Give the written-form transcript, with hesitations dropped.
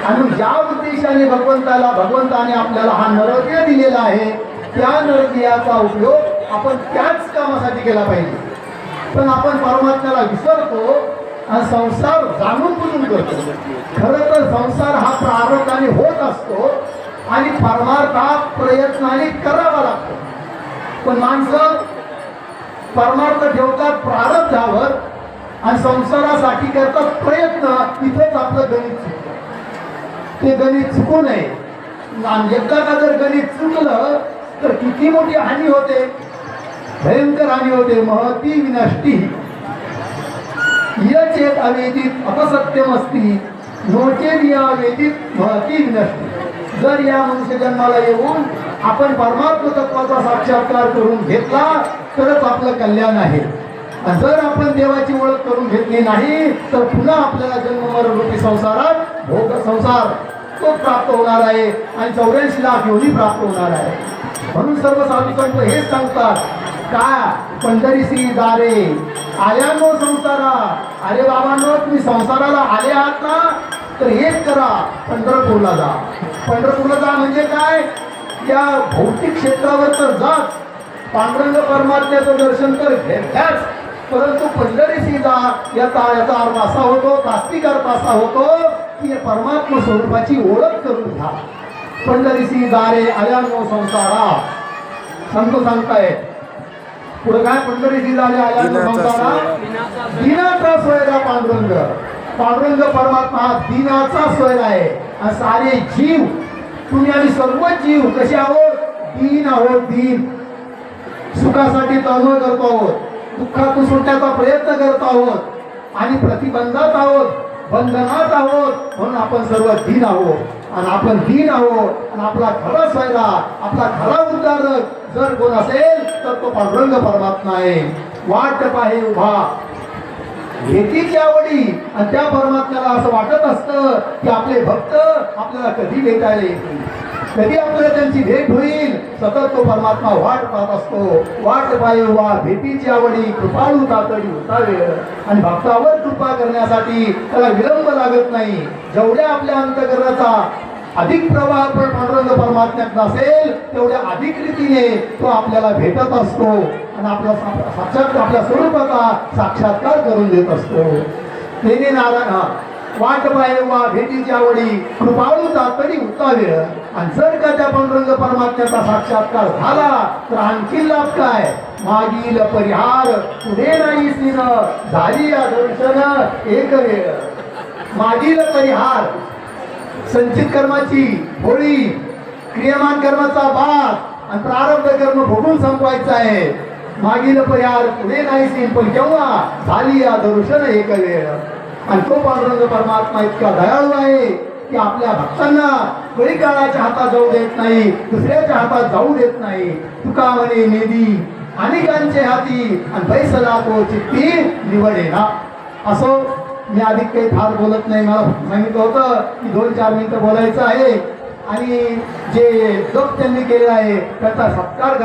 आणि ज्या उद्देशाने भगवंताने आपल्याला हा नरदेह दिलेला आहे त्या नरदेहाचा उपयोग आपण त्याच कामासाठी केला पाहिजे. पण आपण परमात्म्याला विसरतो आणि संसार जाणून बुजून करतो. खरं तर संसार हा प्रारब्धाने होत असतो आणि परमार्थात प्रयत्नाने करावा लागतो. पण माणसं परमार्थ ठेवतात प्रारब्धावर आणि संसारासाठी करतात प्रयत्न. इथेच आपलं गणित चुकतं. ते गणित चुकू नये. एकदा का जर गणित चुकलं तर किती मोठी हानी होते, भयंकर हानी होते. महती विनष्टी यचेत अवेदित अपसत्यमस्ती नोचेत या वेदित महती विनष्टी. जर या मनुष्य जन्माला येऊन आपण परमात्म तत्वाचा साक्षात्कार करून घेतला तरच आपलं कल्याण आहे. आणि जर आपण देवाची ओळख करून घेतली नाही तर पुन्हा आपल्याला जन्ममरण रूपी संसारात भोग संसार तो प्राप्त होणार आहे आणि 84 लाख योनी प्राप्त होणार आहे. म्हणून सर्व साधू संत हेच सांगतात का पंढरीसी दारे आल्यानो संसारा. अरे बाबांनो, तुम्ही संसाराला आले आहात ना तर एक करा, पंढरपूरला जा. पंढरपूरला जा म्हणजे काय, या भौतिक क्षेत्रावर तर जाच, पांडुरंग परमात्म्याचं दर्शन तर घेतल्याच, परंतु पंढरीसी जा याचा अर्थ असा होतो, तात्विक अर्थ असा होतो की परमात्मा स्वरूपाची ओळख करून घ्या. पंढरीसी दारे आल्यानो संसारा. संत सांगताय पुढे काय, पंढरीसी दारे आल्यानो संसारा दिनाचा सोयरा पांडुरंग. पांडुरंग परमात्मा हा दिनाचा सोयरा आहे. आणि सारे जीव, तुम्ही आम्ही सर्व जीव कसे आहोत, दीन आहोत. दीन सुखासाठी तळमळ करतो आहोत, दुःखातून सुटण्याचा प्रयत्न करत आहोत आणि प्रतिबंधात आहोत, बंधनात आहोत. म्हणून आपण सर्व दीन आहोत. आणि आपण दीन आहोत आणि आपला खरा सोयरा, आपला खरा उद्धारक जर कोण असेल तर तो पांडुरंग परमात्मा आहे. वाट पाहे उभा भेटीची आवडी. आणि त्या परमात्म्याला असं वाटत असतं की आपले भक्त आपल्याला कधी भेटायला येतील, कधी आपल्याला त्यांची भेट होईल. सतत तो परमात्मा वाट पाहत असतो. वाट पाहे उभा भेटीची आवडी कृपाळू तातडी होता वेळ. आणि भक्तावर कृपा करण्यासाठी त्याला विलंब लागत नाही. जेवढ्या आपल्या अंतःकरणाचा अधिक प्रवाह पांडुरंग परमात्म्यात नसेल तेवढ्या अधिक रीतीने तो आपल्याला भेटत असतो आणि आपला साक्षात आपल्या स्वरूपाचा साक्षात्कार करून देत असतो. तेने नारायण वाट पाहे वा भेटीची आवडी कृपाळू तातडी होता वेळ. आणि जर का त्या पांडुरंग परमात्म्याचा साक्षात्कार झाला तर आणखी लाभ काय, मागील परिहार पुढे नाही सीन झाली या दर्शन एक वेळ. मागील परिहार संचित कर्माची होळी, क्रियमान कर्माचा बाद आणि प्रारब्ध कर्म भोगून संपवायचं आहे. मागील परिहार पुढे नाही सीन, पण केव्हा झाली या दर्शन एक वेळ. आणि तो पांडुरंग परमात्मा इतका दयाळू आहे की आपल्या भक्तांना कळी काळाच्या हातात जाऊ देत नाही, दुसऱ्याच्या हातात जाऊ देत नाही. तुका म्हणे नेदी अनेकांचे हाती आणि बैसला तो चित्ती निवडेना. असो, मी अधिक काही फार बोलत नाही. मला सांगितलं होतं की 2-4 मिनिटं बोलायचं आहे आणि जे जप त्यांनी केलं आहे त्याचा सत्कार